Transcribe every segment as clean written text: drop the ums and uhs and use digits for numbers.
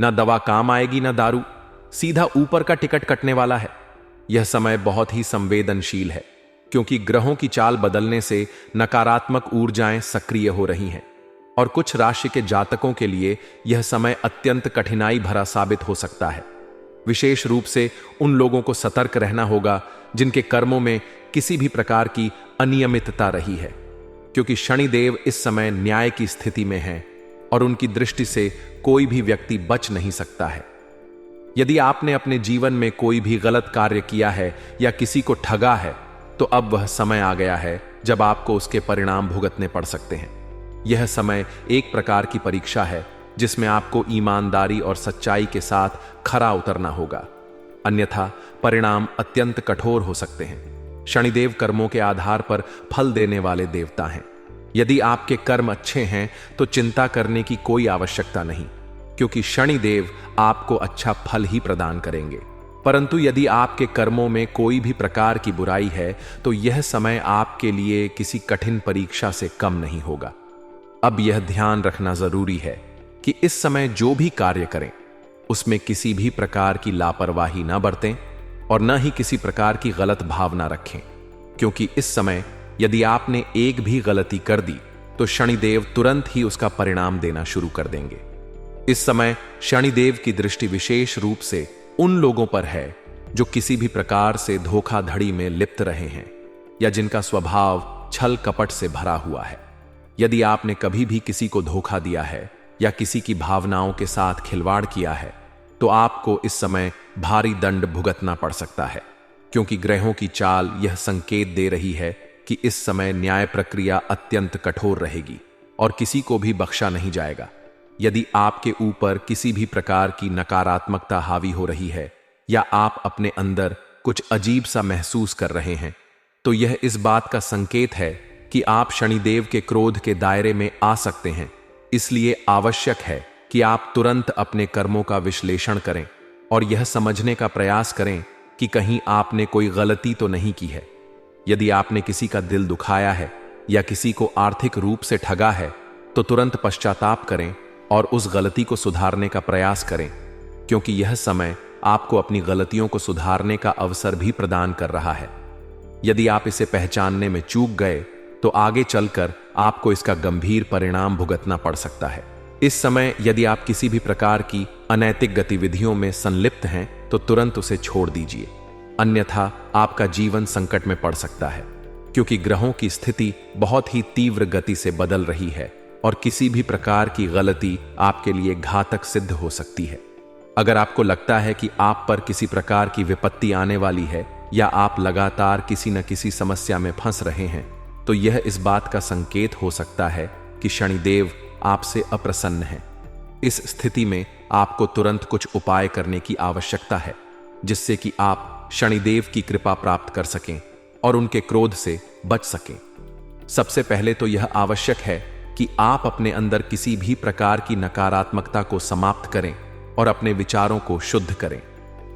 ना दवा काम आएगी ना दारू, सीधा ऊपर का टिकट कटने वाला है। यह समय बहुत ही संवेदनशील है, क्योंकि ग्रहों की चाल बदलने से नकारात्मक ऊर्जाएं सक्रिय हो रही हैं और कुछ राशि के जातकों के लिए यह समय अत्यंत कठिनाई भरा साबित हो सकता है। विशेष रूप से उन लोगों को सतर्क रहना होगा जिनके कर्मों में किसी भी प्रकार की अनियमितता रही है, क्योंकि शनिदेव इस समय न्याय की स्थिति में हैं और उनकी दृष्टि से कोई भी व्यक्ति बच नहीं सकता है। यदि आपने अपने जीवन में कोई भी गलत कार्य किया है या किसी को ठगा है, तो अब वह समय आ गया है जब आपको उसके परिणाम भुगतने पड़ सकते हैं। यह समय एक प्रकार की परीक्षा है जिसमें आपको ईमानदारी और सच्चाई के साथ खरा उतरना होगा, अन्यथा परिणाम अत्यंत कठोर हो सकते हैं। शनिदेव कर्मों के आधार पर फल देने वाले देवता हैं। यदि आपके कर्म अच्छे हैं तो चिंता करने की कोई आवश्यकता नहीं, क्योंकि शनिदेव आपको अच्छा फल ही प्रदान करेंगे। परंतु यदि आपके कर्मों में कोई भी प्रकार की बुराई है तो यह समय आपके लिए किसी कठिन परीक्षा से कम नहीं होगा। अब यह ध्यान रखना जरूरी है कि इस समय जो भी कार्य करें उसमें किसी भी प्रकार की लापरवाही न बरतें और न ही किसी प्रकार की गलत भावना रखें, क्योंकि इस समय यदि आपने एक भी गलती कर दी तो शनिदेव तुरंत ही उसका परिणाम देना शुरू कर देंगे। इस समय शनिदेव की दृष्टि विशेष रूप से उन लोगों पर है जो किसी भी प्रकार से धोखाधड़ी में लिप्त रहे हैं या जिनका स्वभाव छल कपट से भरा हुआ है। यदि आपने कभी भी किसी को धोखा दिया है या किसी की भावनाओं के साथ खिलवाड़ किया है तो आपको इस समय भारी दंड भुगतना पड़ सकता है, क्योंकि ग्रहों की चाल यह संकेत दे रही है कि इस समय न्याय प्रक्रिया अत्यंत कठोर रहेगी और किसी को भी बख्शा नहीं जाएगा। यदि आपके ऊपर किसी भी प्रकार की नकारात्मकता हावी हो रही है या आप अपने अंदर कुछ अजीब सा महसूस कर रहे हैं, तो यह इस बात का संकेत है कि आप शनिदेव के क्रोध के दायरे में आ सकते हैं। इसलिए आवश्यक है कि आप तुरंत अपने कर्मों का विश्लेषण करें और यह समझने का प्रयास करें कि कहीं आपने कोई गलती तो नहीं की है। यदि आपने किसी का दिल दुखाया है या किसी को आर्थिक रूप से ठगा है तो तुरंत पश्चाताप करें और उस गलती को सुधारने का प्रयास करें, क्योंकि यह समय आपको अपनी गलतियों को सुधारने का अवसर भी प्रदान कर रहा है। यदि आप इसे पहचानने में चूक गए तो आगे चलकर आपको इसका गंभीर परिणाम भुगतना पड़ सकता है। इस समय यदि आप किसी भी प्रकार की अनैतिक गतिविधियों में संलिप्त हैं तो तुरंत उसे छोड़ दीजिए, अन्यथा आपका जीवन संकट में पड़ सकता है, क्योंकि ग्रहों की स्थिति बहुत ही तीव्र गति से बदल रही है और किसी भी प्रकार की गलती आपके लिए घातक सिद्ध हो सकती है। अगर आपको लगता है कि आप पर किसी प्रकार की विपत्ति आने वाली है या आप लगातार किसी न किसी समस्या में फंस रहे हैं, तो यह इस बात का संकेत हो सकता है कि शनिदेव आपसे अप्रसन्न है। इस स्थिति में आपको तुरंत कुछ उपाय करने की आवश्यकता है, जिससे कि आप शनिदेव की कृपा प्राप्त कर सकें और उनके क्रोध से बच सकें। सबसे पहले तो यह आवश्यक है कि आप अपने अंदर किसी भी प्रकार की नकारात्मकता को समाप्त करें और अपने विचारों को शुद्ध करें,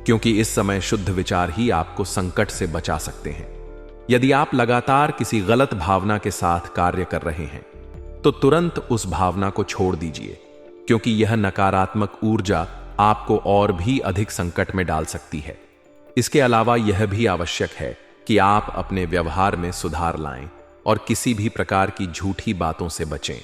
क्योंकि इस समय शुद्ध विचार ही आपको संकट से बचा सकते हैं। यदि आप लगातार किसी गलत भावना के साथ कार्य कर रहे हैं तो तुरंत उस भावना को छोड़ दीजिए, क्योंकि यह नकारात्मक ऊर्जा आपको और भी अधिक संकट में डाल सकती है। इसके अलावा यह भी आवश्यक है कि आप अपने व्यवहार में सुधार लाएं और किसी भी प्रकार की झूठी बातों से बचें,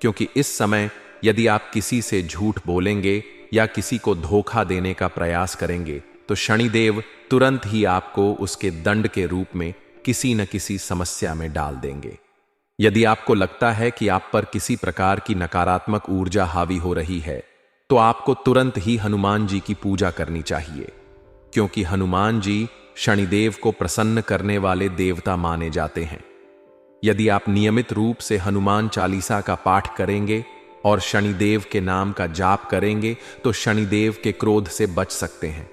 क्योंकि इस समय यदि आप किसी से झूठ बोलेंगे या किसी को धोखा देने का प्रयास करेंगे तो शनिदेव तुरंत ही आपको उसके दंड के रूप में किसी न किसी समस्या में डाल देंगे। यदि आपको लगता है कि आप पर किसी प्रकार की नकारात्मक ऊर्जा हावी हो रही है तो आपको तुरंत ही हनुमान जी की पूजा करनी चाहिए, क्योंकि हनुमान जी शनिदेव को प्रसन्न करने वाले देवता माने जाते हैं। यदि आप नियमित रूप से हनुमान चालीसा का पाठ करेंगे और शनिदेव के नाम का जाप करेंगे तो शनिदेव के क्रोध से बच सकते हैं।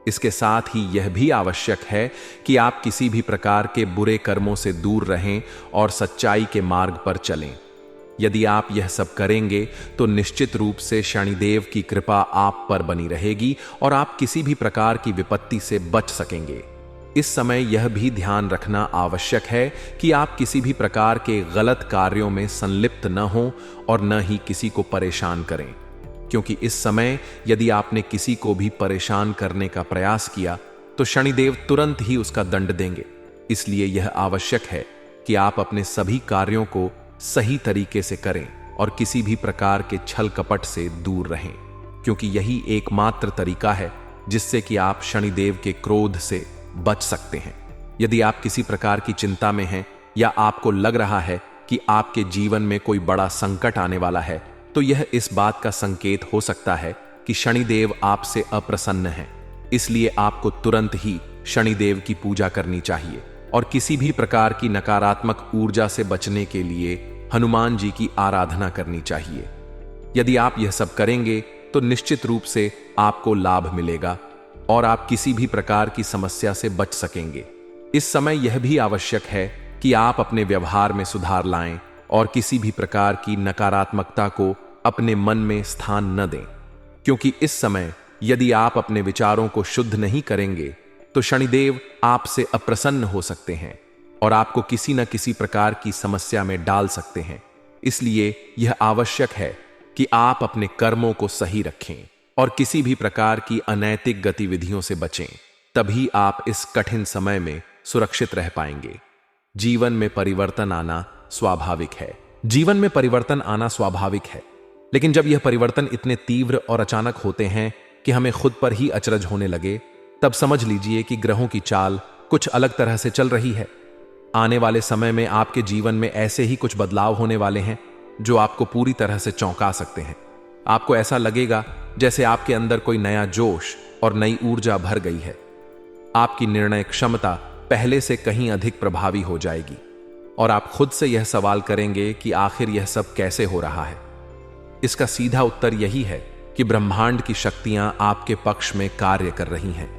इसके साथ ही यह भी आवश्यक है कि आप किसी भी प्रकार के बुरे कर्मों से दूर रहें और सच्चाई के मार्ग पर चलें। यदि आप यह सब करेंगे तो निश्चित रूप से शनिदेव की कृपा आप पर बनी रहेगी और आप किसी भी प्रकार की विपत्ति से बच सकेंगे। इस समय यह भी ध्यान रखना आवश्यक है कि आप किसी भी प्रकार के गलत कार्यों में संलिप्त न हों और न ही किसी को परेशान करें, क्योंकि इस समय यदि आपने किसी को भी परेशान करने का प्रयास किया तो शनिदेव तुरंत ही उसका दंड देंगे। इसलिए यह आवश्यक है कि आप अपने सभी कार्यों को सही तरीके से करें और किसी भी प्रकार के छल कपट से दूर रहें, क्योंकि यही एकमात्र तरीका है जिससे कि आप शनिदेव के क्रोध से बच सकते हैं। यदि आप किसी प्रकार की चिंता में हैं या आपको लग रहा है कि आपके जीवन में कोई बड़ा संकट आने वाला है, तो यह इस बात का संकेत हो सकता है कि शनिदेव आपसे अप्रसन्न हैं। इसलिए आपको तुरंत ही शनिदेव की पूजा करनी चाहिए और किसी भी प्रकार की नकारात्मक ऊर्जा से बचने के लिए हनुमान जी की आराधना करनी चाहिए। यदि आप यह सब करेंगे तो निश्चित रूप से आपको लाभ मिलेगा और आप किसी भी प्रकार की समस्या से बच सकेंगे। इस समय यह भी आवश्यक है कि आप अपने व्यवहार में सुधार लाएं और किसी भी प्रकार की नकारात्मकता को अपने मन में स्थान न दें, क्योंकि इस समय यदि आप अपने विचारों को शुद्ध नहीं करेंगे तो शनिदेव आपसे अप्रसन्न हो सकते हैं और आपको किसी न किसी प्रकार की समस्या में डाल सकते हैं। इसलिए यह आवश्यक है कि आप अपने कर्मों को सही रखें और किसी भी प्रकार की अनैतिक गतिविधियों से बचें, तभी आप इस कठिन समय में सुरक्षित रह पाएंगे। जीवन में परिवर्तन आना स्वाभाविक है। जीवन में परिवर्तन आना स्वाभाविक है, लेकिन जब यह परिवर्तन इतने तीव्र और अचानक होते हैं कि हमें खुद पर ही अचरज होने लगे, तब समझ लीजिए कि ग्रहों की चाल कुछ अलग तरह से चल रही है। आने वाले समय में आपके जीवन में ऐसे ही कुछ बदलाव होने वाले हैं जो आपको पूरी तरह से चौंका सकते हैं। आपको ऐसा लगेगा जैसे आपके अंदर कोई नया जोश और नई ऊर्जा भर गई है। आपकी निर्णय क्षमता पहले से कहीं अधिक प्रभावी हो जाएगी और आप खुद से यह सवाल करेंगे कि आखिर यह सब कैसे हो रहा है। इसका सीधा उत्तर यही है कि ब्रह्मांड की शक्तियां आपके पक्ष में कार्य कर रही हैं।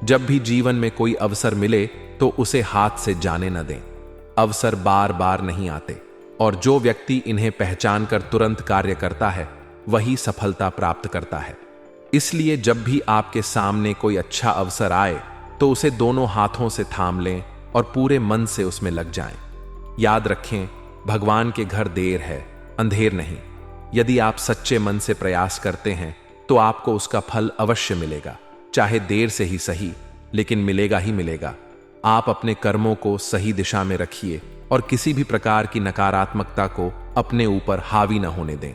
जब भी जीवन में कोई अवसर मिले तो उसे हाथ से जाने न दें। अवसर बार बार नहीं आते और जो व्यक्ति इन्हें पहचान कर तुरंत कार्य करता है वही सफलता प्राप्त करता है। इसलिए जब भी आपके सामने कोई अच्छा अवसर आए तो उसे दोनों हाथों से थाम लें और पूरे मन से उसमें लग जाएं। याद रखें, भगवान के घर देर है, अंधेर नहीं। यदि आप सच्चे मन से प्रयास करते हैं तो आपको उसका फल अवश्य मिलेगा, चाहे देर से ही सही, लेकिन मिलेगा ही मिलेगा। आप अपने कर्मों को सही दिशा में रखिए और किसी भी प्रकार की नकारात्मकता को अपने ऊपर हावी न होने दें।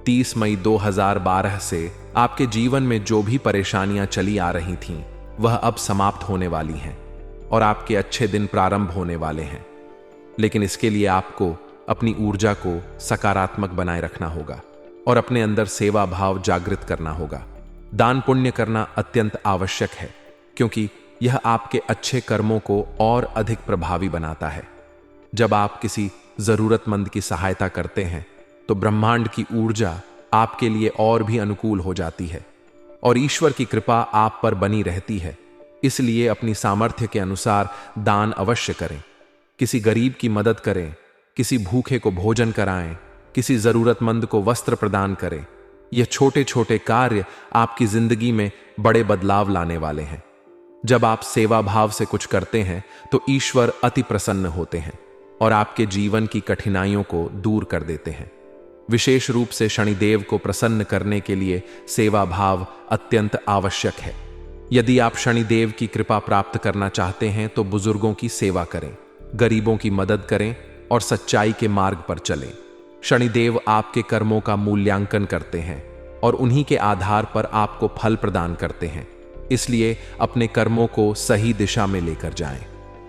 30 मई 2012 से आपके जीवन में जो भी परेशानियां चली आ रही थीं, वह अब समाप्त होने वाली हैं और आपके अच्छे दिन प्रारंभ होने वाले हैं। लेकिन इसके लिए आपको अपनी ऊर्जा को सकारात्मक बनाए रखना होगा और अपने अंदर सेवा भाव जागृत करना होगा। दान पुण्य करना अत्यंत आवश्यक है, क्योंकि यह आपके अच्छे कर्मों को और अधिक प्रभावी बनाता है। जब आप किसी जरूरतमंद की सहायता करते हैं तो ब्रह्मांड की ऊर्जा आपके लिए और भी अनुकूल हो जाती है और ईश्वर की कृपा आप पर बनी रहती है। इसलिए अपनी सामर्थ्य के अनुसार दान अवश्य करें। किसी गरीब की मदद करें, किसी भूखे को भोजन कराएं, किसी जरूरतमंद को वस्त्र प्रदान करें। यह छोटे छोटे कार्य आपकी जिंदगी में बड़े बदलाव लाने वाले हैं। जब आप सेवा भाव से कुछ करते हैं तो ईश्वर अति प्रसन्न होते हैं और आपके जीवन की कठिनाइयों को दूर कर देते हैं। विशेष रूप से शनिदेव को प्रसन्न करने के लिए सेवा भाव अत्यंत आवश्यक है। यदि आप शनिदेव की कृपा प्राप्त करना चाहते हैं तो बुजुर्गों की सेवा करें, गरीबों की मदद करें और सच्चाई के मार्ग पर चलें। शनिदेव आपके कर्मों का मूल्यांकन करते हैं और उन्हीं के आधार पर आपको फल प्रदान करते हैं। इसलिए अपने कर्मों को सही दिशा में लेकर जाएं।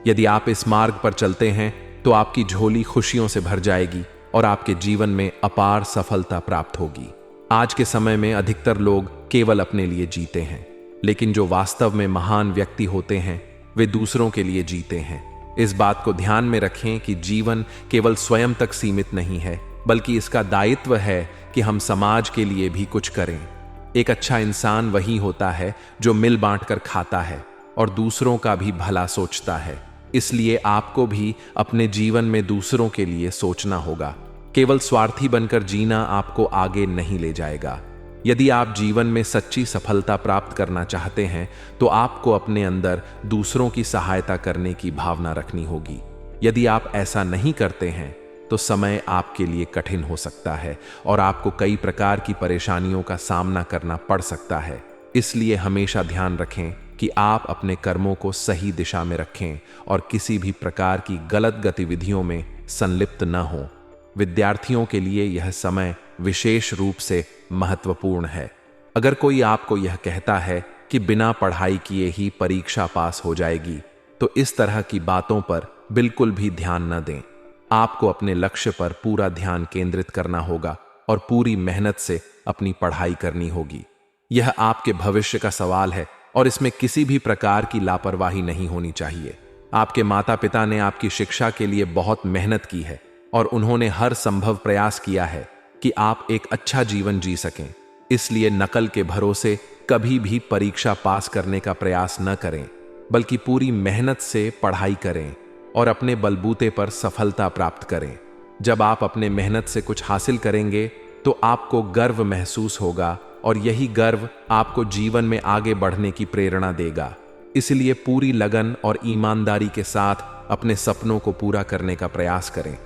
यदि आप इस मार्ग पर चलते हैं तो आपकी झोली खुशियों से भर जाएगी और आपके जीवन में अपार सफलता प्राप्त होगी। आज के समय में अधिकतर लोग केवल अपने लिए जीते हैं, लेकिन जो वास्तव में महान व्यक्ति होते हैं वे दूसरों के लिए जीते हैं। इस बात को ध्यान में रखें कि जीवन केवल स्वयं तक सीमित नहीं है, बल्कि इसका दायित्व है कि हम समाज के लिए भी कुछ करें। एक अच्छा इंसान वही होता है जो मिल बांट कर खाता है और दूसरों का भी भला सोचता है। इसलिए आपको भी अपने जीवन में दूसरों के लिए सोचना होगा। केवल स्वार्थी बनकर जीना आपको आगे नहीं ले जाएगा। यदि आप जीवन में सच्ची सफलता प्राप्त करना चाहते हैं तो आपको अपने अंदर दूसरों की सहायता करने की भावना रखनी होगी। यदि आप ऐसा नहीं करते हैं तो समय आपके लिए कठिन हो सकता है और आपको कई प्रकार की परेशानियों का सामना करना पड़ सकता है। इसलिए हमेशा ध्यान रखें कि आप अपने कर्मों को सही दिशा में रखें और किसी भी प्रकार की गलत गतिविधियों में संलिप्त न हों। विद्यार्थियों के लिए यह समय विशेष रूप से महत्वपूर्ण है। अगर कोई आपको यह कहता है कि बिना पढ़ाई किए ही परीक्षा पास हो जाएगी, तो इस तरह की बातों पर बिल्कुल भी ध्यान न दें। आपको अपने लक्ष्य पर पूरा ध्यान केंद्रित करना होगा और पूरी मेहनत से अपनी पढ़ाई करनी होगी। यह आपके भविष्य का सवाल है और इसमें किसी भी प्रकार की लापरवाही नहीं होनी चाहिए। आपके माता पिता ने आपकी शिक्षा के लिए बहुत मेहनत की है और उन्होंने हर संभव प्रयास किया है कि आप एक अच्छा जीवन जी सकें। इसलिए नकल के भरोसे कभी भी परीक्षा पास करने का प्रयास न करें, बल्कि पूरी मेहनत से पढ़ाई करें और अपने बलबूते पर सफलता प्राप्त करें। जब आप अपने मेहनत से कुछ हासिल करेंगे तो आपको गर्व महसूस होगा और यही गर्व आपको जीवन में आगे बढ़ने की प्रेरणा देगा। इसलिए पूरी लगन और ईमानदारी के साथ अपने सपनों को पूरा करने का प्रयास करें।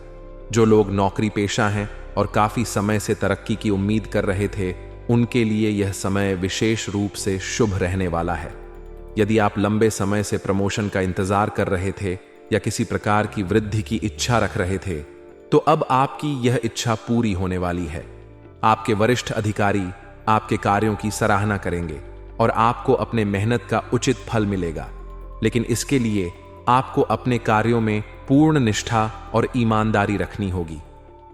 जो लोग नौकरी पेशा हैं और काफी समय से तरक्की की उम्मीद कर रहे थे, उनके लिए यह समय विशेष रूप से शुभ रहने वाला है। यदि आप लंबे समय से प्रमोशन का इंतजार कर रहे थे या किसी प्रकार की वृद्धि की इच्छा रख रहे थे, तो अब आपकी यह इच्छा पूरी होने वाली है। आपके वरिष्ठ अधिकारी आपके कार्यों की सराहना करेंगे और आपको अपने मेहनत का उचित फल मिलेगा। लेकिन इसके लिए आपको अपने कार्यों में पूर्ण निष्ठा और ईमानदारी रखनी होगी।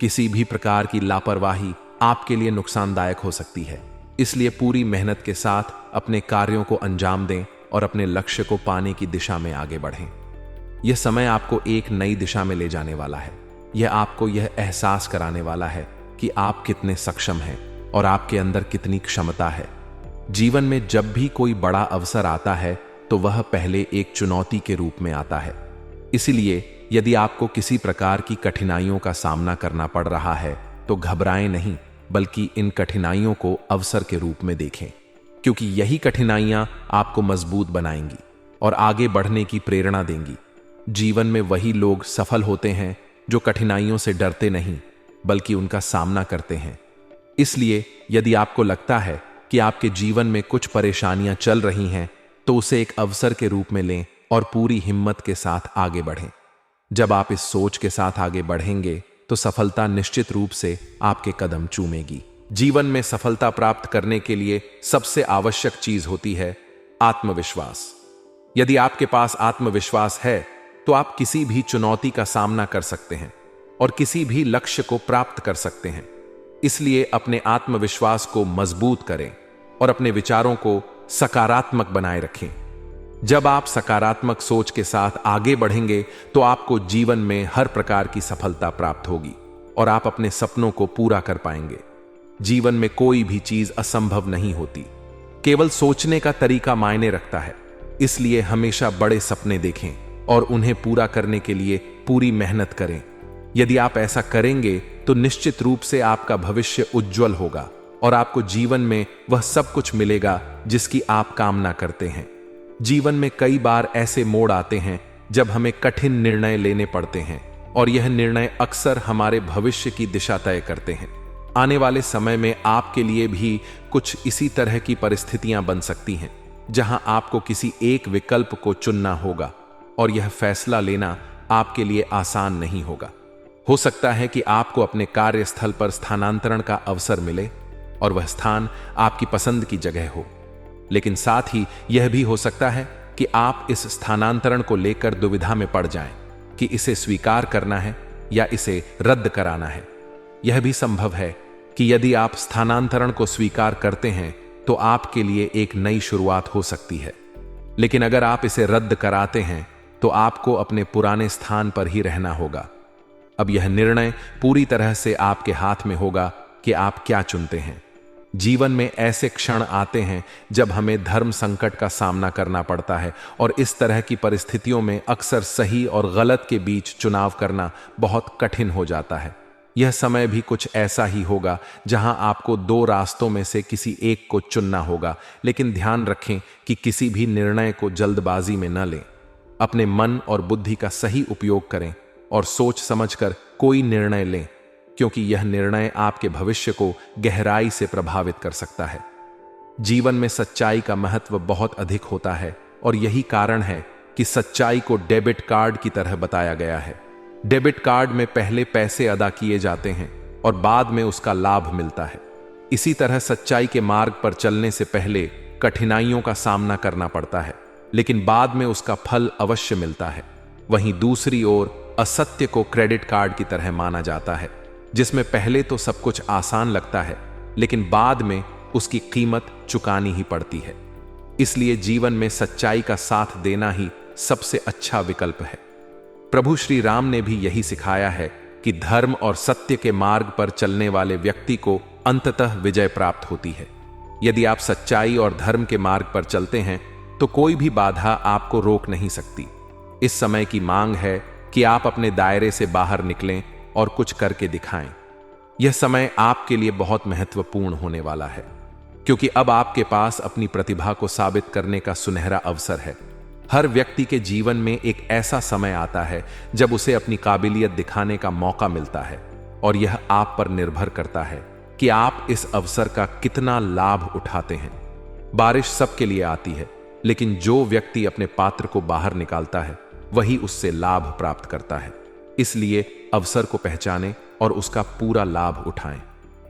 किसी भी प्रकार की लापरवाही आपके लिए नुकसानदायक हो सकती है। इसलिए पूरी मेहनत के साथ अपने कार्यों को अंजाम दें और अपने लक्ष्य को पाने की दिशा में आगे बढ़ें। यह समय आपको एक नई दिशा में ले जाने वाला है। यह आपको यह एहसास कराने वाला है कि आप कितने सक्षम हैं और आपके अंदर कितनी क्षमता है। जीवन में जब भी कोई बड़ा अवसर आता है तो वह पहले एक चुनौती के रूप में आता है। इसलिए यदि आपको किसी प्रकार की कठिनाइयों का सामना करना पड़ रहा है तो घबराएं नहीं, बल्कि इन कठिनाइयों को अवसर के रूप में देखें, क्योंकि यही कठिनाइयां आपको मजबूत बनाएंगी और आगे बढ़ने की प्रेरणा देंगी। जीवन में वही लोग सफल होते हैं जो कठिनाइयों से डरते नहीं, बल्कि उनका सामना करते हैं। इसलिए यदि आपको लगता है कि आपके जीवन में कुछ परेशानियां चल रही हैं, तो उसे एक अवसर के रूप में लें और पूरी हिम्मत के साथ आगे बढ़ें। जब आप इस सोच के साथ आगे बढ़ेंगे तो सफलता निश्चित रूप से आपके कदम चूमेगी। जीवन में सफलता प्राप्त करने के लिए सबसे आवश्यक चीज होती है आत्मविश्वास। यदि आपके पास आत्मविश्वास है तो आप किसी भी चुनौती का सामना कर सकते हैं और किसी भी लक्ष्य को प्राप्त कर सकते हैं। इसलिए अपने आत्मविश्वास को मजबूत करें और अपने विचारों को सकारात्मक बनाए रखें। जब आप सकारात्मक सोच के साथ आगे बढ़ेंगे तो आपको जीवन में हर प्रकार की सफलता प्राप्त होगी और आप अपने सपनों को पूरा कर पाएंगे। जीवन में कोई भी चीज असंभव नहीं होती, केवल सोचने का तरीका मायने रखता है। इसलिए हमेशा बड़े सपने देखें और उन्हें पूरा करने के लिए पूरी मेहनत करें। यदि आप ऐसा करेंगे तो निश्चित रूप से आपका भविष्य उज्जवल होगा और आपको जीवन में वह सब कुछ मिलेगा जिसकी आप कामना करते हैं। जीवन में कई बार ऐसे मोड़ आते हैं जब हमें कठिन निर्णय लेने पड़ते हैं और यह निर्णय अक्सर हमारे भविष्य की दिशा तय करते हैं। आने वाले समय में आपके लिए भी कुछ इसी तरह की परिस्थितियां बन सकती हैं, जहां आपको किसी एक विकल्प को चुनना होगा और यह फैसला लेना आपके लिए आसान नहीं होगा। हो सकता है कि आपको अपने कार्यस्थल पर स्थानांतरण का अवसर मिले और वह स्थान आपकी पसंद की जगह हो, लेकिन साथ ही यह भी हो सकता है कि आप इस स्थानांतरण को लेकर दुविधा में पड़ जाएं कि इसे स्वीकार करना है या इसे रद्द कराना है। यह भी संभव है कि यदि आप स्थानांतरण को स्वीकार करते हैं तो आपके लिए एक नई शुरुआत हो सकती है, लेकिन अगर आप इसे रद्द कराते हैं तो आपको अपने पुराने स्थान पर ही रहना होगा। अब यह निर्णय पूरी तरह से आपके हाथ में होगा कि आप क्या चुनते हैं। जीवन में ऐसे क्षण आते हैं जब हमें धर्म संकट का सामना करना पड़ता है और इस तरह की परिस्थितियों में अक्सर सही और गलत के बीच चुनाव करना बहुत कठिन हो जाता है। यह समय भी कुछ ऐसा ही होगा जहां आपको दो रास्तों में से किसी एक को चुनना होगा, लेकिन ध्यान रखें कि किसी भी निर्णय को जल्दबाजी में न लें। अपने मन और बुद्धि का सही उपयोग करें और सोच समझकर कोई निर्णय लें, क्योंकि यह निर्णय आपके भविष्य को गहराई से प्रभावित कर सकता है। जीवन में सच्चाई का महत्व बहुत अधिक होता है और यही कारण है कि सच्चाई को डेबिट कार्ड की तरह बताया गया है। डेबिट कार्ड में पहले पैसे अदा किए जाते हैं और बाद में उसका लाभ मिलता है। इसी तरह सच्चाई के मार्ग पर चलने से पहले कठिनाइयों का सामना करना पड़ता है, लेकिन बाद में उसका फल अवश्य मिलता है। वहीं दूसरी ओर असत्य को क्रेडिट कार्ड की तरह माना जाता है, जिसमें पहले तो सब कुछ आसान लगता है, लेकिन बाद में उसकी कीमत चुकानी ही पड़ती है। इसलिए जीवन में सच्चाई का साथ देना ही सबसे अच्छा विकल्प है। प्रभु श्री राम ने भी यही सिखाया है कि धर्म और सत्य के मार्ग पर चलने वाले व्यक्ति को अंततः विजय प्राप्त होती है। यदि आप सच्चाई और धर्म के मार्ग पर चलते हैं तो कोई भी बाधा आपको रोक नहीं सकती। इस समय की मांग है कि आप अपने दायरे से बाहर निकलें और कुछ करके दिखाएं। यह समय आपके लिए बहुत महत्वपूर्ण होने वाला है, क्योंकि अब आपके पास अपनी प्रतिभा को साबित करने का सुनहरा अवसर है। हर व्यक्ति के जीवन में एक ऐसा समय आता है जब उसे अपनी काबिलियत दिखाने का मौका मिलता है, और यह आप पर निर्भर करता है कि आप इस अवसर का कितना लाभ उठाते हैं। बारिश सबके लिए आती है, लेकिन जो व्यक्ति अपने पात्र को बाहर निकालता है वही उससे लाभ प्राप्त करता है। इसलिए अवसर को पहचानें और उसका पूरा लाभ उठाएं।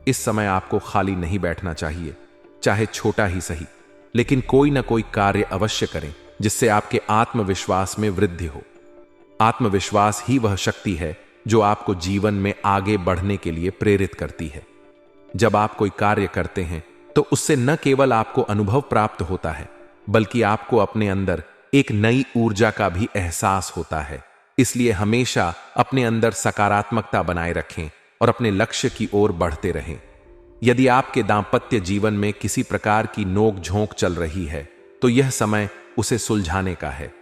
इस समय आपको खाली नहीं बैठना चाहिए, चाहे छोटा ही सही, लेकिन कोई ना कोई कार्य अवश्य करें जिससे आपके आत्मविश्वास में वृद्धि हो। आत्मविश्वास ही वह शक्ति है जो आपको जीवन में आगे बढ़ने के लिए प्रेरित करती है। जब आप कोई कार्य करते हैं तो उससे न केवल आपको अनुभव प्राप्त होता है, बल्कि आपको अपने अंदर एक नई ऊर्जा का भी एहसास होता है। इसलिए हमेशा अपने अंदर सकारात्मकता बनाए रखें और अपने लक्ष्य की ओर बढ़ते रहें। यदि आपके दांपत्य जीवन में किसी प्रकार की नोक झोंक चल रही है तो यह समय उसे सुलझाने का है।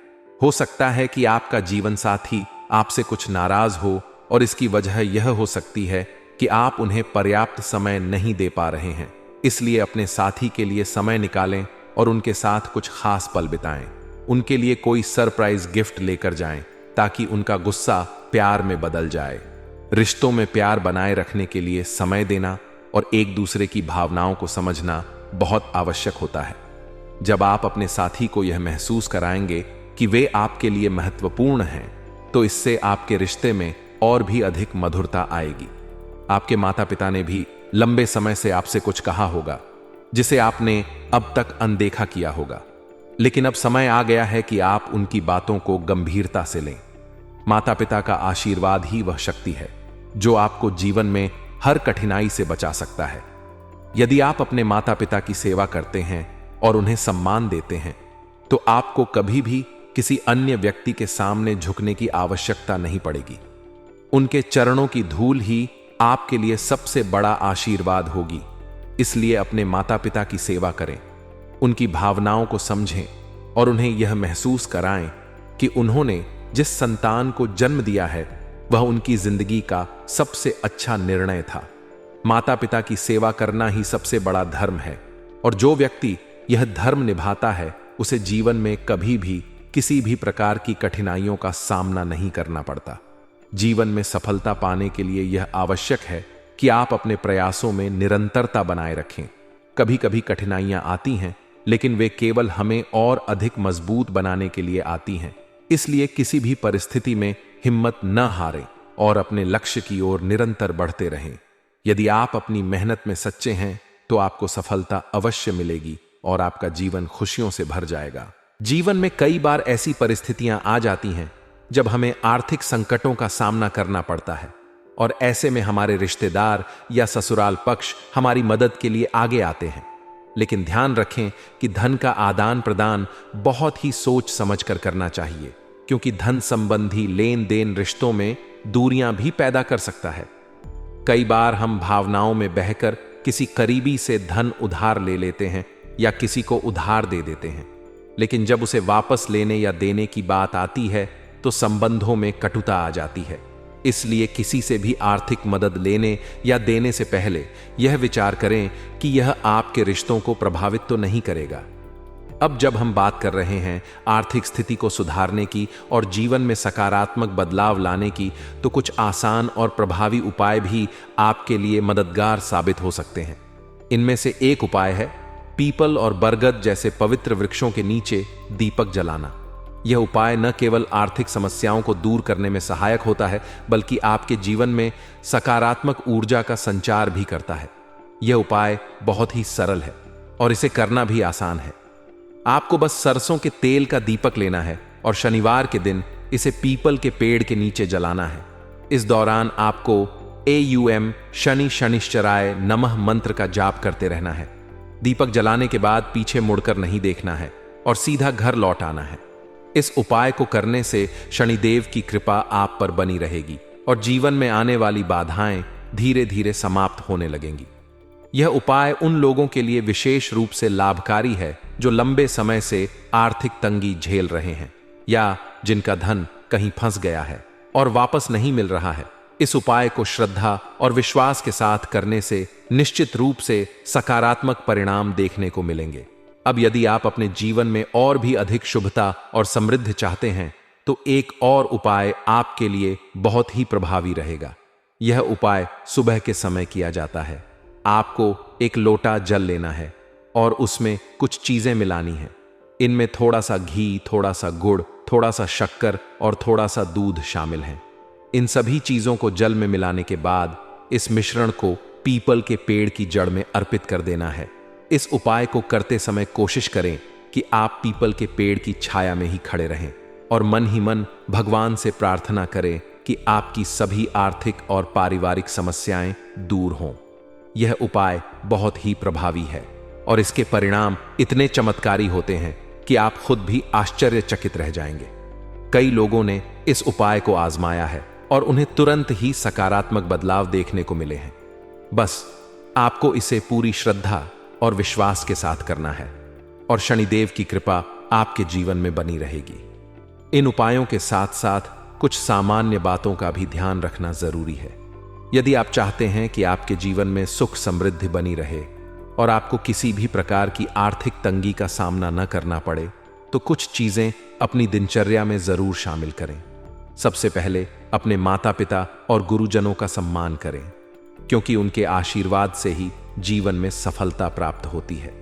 हो सकता है कि आपका जीवन साथी आपसे कुछ नाराज हो, और इसकी वजह यह हो सकती है कि आप उन्हें पर्याप्त समय नहीं दे पा रहे हैं। इसलिए अपने साथी के लिए समय निकालें और उनके साथ कुछ खास पल बिताएं। उनके लिए कोई सरप्राइज गिफ्ट लेकर जाएं ताकि उनका गुस्सा प्यार में बदल जाए। रिश्तों में प्यार बनाए रखने के लिए समय देना और एक दूसरे की भावनाओं को समझना बहुत आवश्यक होता है। जब आप अपने साथी को यह महसूस कराएंगे कि वे आपके लिए महत्वपूर्ण हैं, तो इससे आपके रिश्ते में और भी अधिक मधुरता आएगी। आपके माता पिता ने भी लंबे समय से आपसे कुछ कहा होगा जिसे आपने अब तक अनदेखा किया होगा, लेकिन अब समय आ गया है कि आप उनकी बातों को गंभीरता से लें। माता पिता का आशीर्वाद ही वह शक्ति है जो आपको जीवन में हर कठिनाई से बचा सकता है। यदि आप अपने माता पिता की सेवा करते हैं और उन्हें सम्मान देते हैं तो आपको कभी भी किसी अन्य व्यक्ति के सामने झुकने की आवश्यकता नहीं पड़ेगी। उनके चरणों की धूल ही आपके लिए सबसे बड़ा आशीर्वाद होगी। इसलिए अपने माता पिता की सेवा करें, उनकी भावनाओं को समझें और उन्हें यह महसूस कराएं कि उन्होंने जिस संतान को जन्म दिया है वह उनकी जिंदगी का सबसे अच्छा निर्णय था। माता पिता की सेवा करना ही सबसे बड़ा धर्म है, और जो व्यक्ति यह धर्म निभाता है उसे जीवन में कभी भी किसी भी प्रकार की कठिनाइयों का सामना नहीं करना पड़ता। जीवन में सफलता पाने के लिए यह आवश्यक है कि आप अपने प्रयासों में निरंतरता बनाए रखें। कभी कभी कठिनाइयां आती हैं, लेकिन वे केवल हमें और अधिक मजबूत बनाने के लिए आती हैं। इसलिए किसी भी परिस्थिति में हिम्मत न हारें और अपने लक्ष्य की ओर निरंतर बढ़ते रहें। यदि आप अपनी मेहनत में सच्चे हैं तो आपको सफलता अवश्य मिलेगी और आपका जीवन खुशियों से भर जाएगा। जीवन में कई बार ऐसी परिस्थितियां आ जाती हैं जब हमें आर्थिक संकटों का सामना करना पड़ता है, और ऐसे में हमारे रिश्तेदार या ससुराल पक्ष हमारी मदद के लिए आगे आते हैं। लेकिन ध्यान रखें कि धन का आदान प्रदान बहुत ही सोच समझकर करना चाहिए, क्योंकि धन संबंधी लेन देन रिश्तों में दूरियां भी पैदा कर सकता है। कई बार हम भावनाओं में बहकर किसी करीबी से धन उधार ले लेते हैं या किसी को उधार दे देते हैं, लेकिन जब उसे वापस लेने या देने की बात आती है तो संबंधों में कटुता आ जाती है। इसलिए किसी से भी आर्थिक मदद लेने या देने से पहले यह विचार करें कि यह आपके रिश्तों को प्रभावित तो नहीं करेगा। अब जब हम बात कर रहे हैं आर्थिक स्थिति को सुधारने की और जीवन में सकारात्मक बदलाव लाने की, तो कुछ आसान और प्रभावी उपाय भी आपके लिए मददगार साबित हो सकते हैं। इनमें से एक उपाय है पीपल और बरगद जैसे पवित्र वृक्षों के नीचे दीपक जलाना। यह उपाय न केवल आर्थिक समस्याओं को दूर करने में सहायक होता है, बल्कि आपके जीवन में सकारात्मक ऊर्जा का संचार भी करता है। यह उपाय बहुत ही सरल है और इसे करना भी आसान है। आपको बस सरसों के तेल का दीपक लेना है और शनिवार के दिन इसे पीपल के पेड़ के नीचे जलाना है। इस दौरान आपको AUM शनि शनिश्चराय नमः मंत्र का जाप करते रहना है। दीपक जलाने के बाद पीछे मुड़कर नहीं देखना है और सीधा घर लौट आना है। इस उपाय को करने से शनिदेव की कृपा आप पर बनी रहेगी और जीवन में आने वाली बाधाएं धीरे धीरे समाप्त होने लगेंगी। यह उपाय उन लोगों के लिए विशेष रूप से लाभकारी है जो लंबे समय से आर्थिक तंगी झेल रहे हैं या जिनका धन कहीं फंस गया है और वापस नहीं मिल रहा है। इस उपाय को श्रद्धा और विश्वास के साथ करने से निश्चित रूप से सकारात्मक परिणाम देखने को मिलेंगे। अब यदि आप अपने जीवन में और भी अधिक शुभता और समृद्धि चाहते हैं, तो एक और उपाय आपके लिए बहुत ही प्रभावी रहेगा। यह उपाय सुबह के समय किया जाता है। आपको एक लोटा जल लेना है और उसमें कुछ चीजें मिलानी हैं। इनमें थोड़ा सा घी, थोड़ा सा गुड़, थोड़ा सा शक्कर और थोड़ा सा दूध शामिल हैं। इन सभी चीजों को जल में मिलाने के बाद इस मिश्रण को पीपल के पेड़ की जड़ में अर्पित कर देना है। इस उपाय को करते समय कोशिश करें कि आप पीपल के पेड़ की छाया में ही खड़े रहें और मन ही मन भगवान से प्रार्थना करें कि आपकी सभी आर्थिक और पारिवारिक समस्याएं दूर हों। यह उपाय बहुत ही प्रभावी है और इसके परिणाम इतने चमत्कारी होते हैं कि आप खुद भी आश्चर्यचकित रह जाएंगे। कई लोगों ने इस उपाय को आजमाया है और उन्हें तुरंत ही सकारात्मक बदलाव देखने को मिले हैं। बस आपको इसे पूरी श्रद्धा और विश्वास के साथ करना है और शनिदेव की कृपा आपके जीवन में बनी रहेगी। इन उपायों के साथ साथ कुछ सामान्य बातों का भी ध्यान रखना जरूरी है। यदि आप चाहते हैं कि आपके जीवन में सुख समृद्धि बनी रहे और आपको किसी भी प्रकार की आर्थिक तंगी का सामना न करना पड़े, तो कुछ चीजें अपनी दिनचर्या में जरूर शामिल करें। सबसे पहले अपने माता पिता और गुरुजनों का सम्मान करें, क्योंकि उनके आशीर्वाद से ही जीवन में सफलता प्राप्त होती है।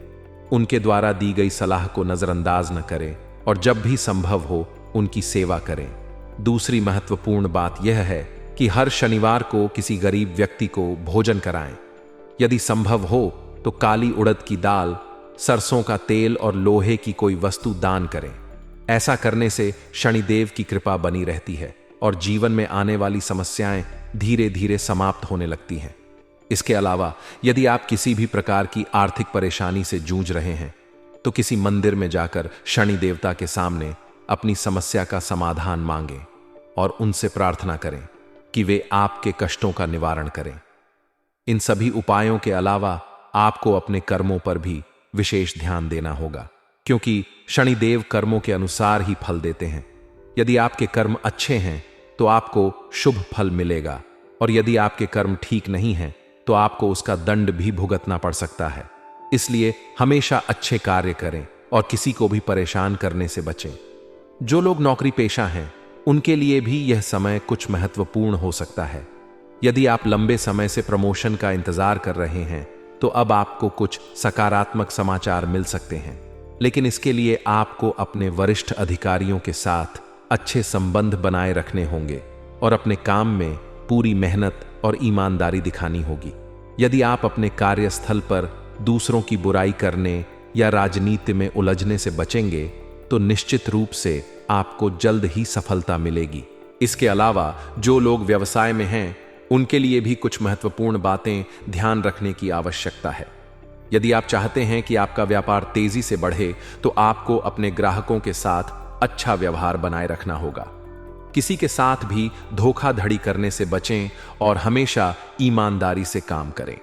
उनके द्वारा दी गई सलाह को नजरअंदाज न करें और जब भी संभव हो उनकी सेवा करें। दूसरी महत्वपूर्ण बात यह है कि हर शनिवार को किसी गरीब व्यक्ति को भोजन कराएं। यदि संभव हो तो काली उड़द की दाल, सरसों का तेल और लोहे की कोई वस्तु दान करें। ऐसा करने से शनिदेव की कृपा बनी रहती है और जीवन में आने वाली समस्याएं धीरे धीरे समाप्त होने लगती हैं। इसके अलावा यदि आप किसी भी प्रकार की आर्थिक परेशानी से जूझ रहे हैं, तो किसी मंदिर में जाकर शनि देवता के सामने अपनी समस्या का समाधान मांगें और उनसे प्रार्थना करें कि वे आपके कष्टों का निवारण करें। इन सभी उपायों के अलावा आपको अपने कर्मों पर भी विशेष ध्यान देना होगा, क्योंकि शनिदेव कर्मों के अनुसार ही फल देते हैं। यदि आपके कर्म अच्छे हैं तो आपको शुभ फल मिलेगा, और यदि आपके कर्म ठीक नहीं हैं तो आपको उसका दंड भी भुगतना पड़ सकता है। इसलिए हमेशा अच्छे कार्य करें और किसी को भी परेशान करने से बचें। जो लोग नौकरी पेशा हैं, उनके लिए भी यह समय कुछ महत्वपूर्ण हो सकता है। यदि आप लंबे समय से प्रमोशन का इंतजार कर रहे हैं, तो अब आपको कुछ सकारात्मक समाचार मिल सकते हैं, लेकिन इसके लिए आपको अपने वरिष्ठ अधिकारियों के साथ अच्छे संबंध बनाए रखने होंगे और अपने काम में पूरी मेहनत और ईमानदारी दिखानी होगी। यदि आप अपने कार्यस्थल पर दूसरों की बुराई करने या राजनीति में उलझने से बचेंगे, तो निश्चित रूप से आपको जल्द ही सफलता मिलेगी। इसके अलावा जो लोग व्यवसाय में हैं, उनके लिए भी कुछ महत्वपूर्ण बातें ध्यान रखने की आवश्यकता है। यदि आप चाहते हैं कि आपका व्यापार तेजी से बढ़े, तो आपको अपने ग्राहकों के साथ अच्छा व्यवहार बनाए रखना होगा। किसी के साथ भी धोखाधड़ी करने से बचें और हमेशा ईमानदारी से काम करें।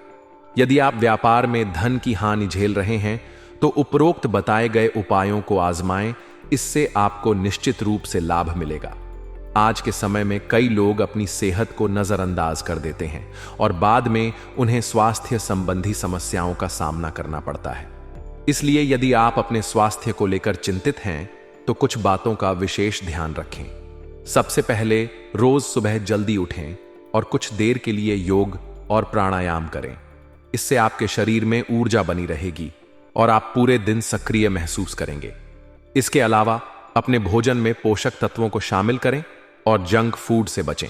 यदि आप व्यापार में धन की हानि झेल रहे हैं, तो उपरोक्त बताए गए उपायों को आजमाएं। इससे आपको निश्चित रूप से लाभ मिलेगा। आज के समय में कई लोग अपनी सेहत को नजरअंदाज कर देते हैं और बाद में उन्हें स्वास्थ्य संबंधी समस्याओं का सामना करना पड़ता है। इसलिए यदि आप अपने स्वास्थ्य को लेकर चिंतित हैं तो कुछ बातों का विशेष ध्यान रखें। सबसे पहले, रोज सुबह जल्दी उठें और कुछ देर के लिए योग और प्राणायाम करें। इससे आपके शरीर में ऊर्जा बनी रहेगी और आप पूरे दिन सक्रिय महसूस करेंगे। इसके अलावा अपने भोजन में पोषक तत्वों को शामिल करें और जंक फूड से बचें।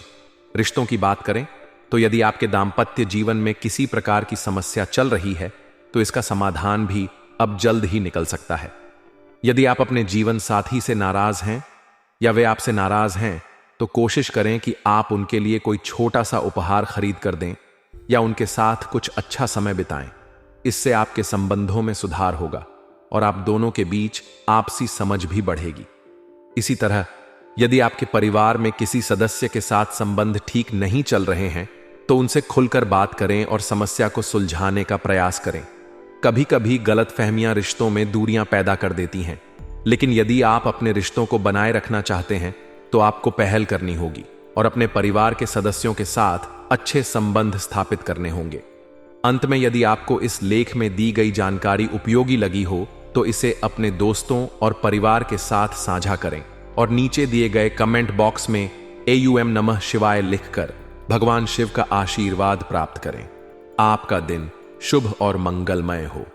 रिश्तों की बात करें तो यदि आपके दाम्पत्य जीवन में किसी प्रकार की समस्या चल रही है तो इसका समाधान भी अब जल्द ही निकल सकता है। यदि आप अपने जीवन साथी से नाराज हैं या वे आपसे नाराज हैं तो कोशिश करें कि आप उनके लिए कोई छोटा सा उपहार खरीद कर दें या उनके साथ कुछ अच्छा समय बिताएं। इससे आपके संबंधों में सुधार होगा और आप दोनों के बीच आपसी समझ भी बढ़ेगी। इसी तरह यदि आपके परिवार में किसी सदस्य के साथ संबंध ठीक नहीं चल रहे हैं तो उनसे खुलकर बात करें और समस्या को सुलझाने का प्रयास करें। कभी कभी गलतफहमियां रिश्तों में दूरियां पैदा कर देती हैं, लेकिन यदि आप अपने रिश्तों को बनाए रखना चाहते हैं तो आपको पहल करनी होगी और अपने परिवार के सदस्यों के साथ अच्छे संबंध स्थापित करने होंगे। अंत में, यदि आपको इस लेख में दी गई जानकारी उपयोगी लगी हो तो इसे अपने दोस्तों और परिवार के साथ साझा करें और नीचे दिए गए कमेंट बॉक्स में AUM नमः शिवाय लिखकर भगवान शिव का आशीर्वाद प्राप्त करें। आपका दिन शुभ और मंगलमय हो।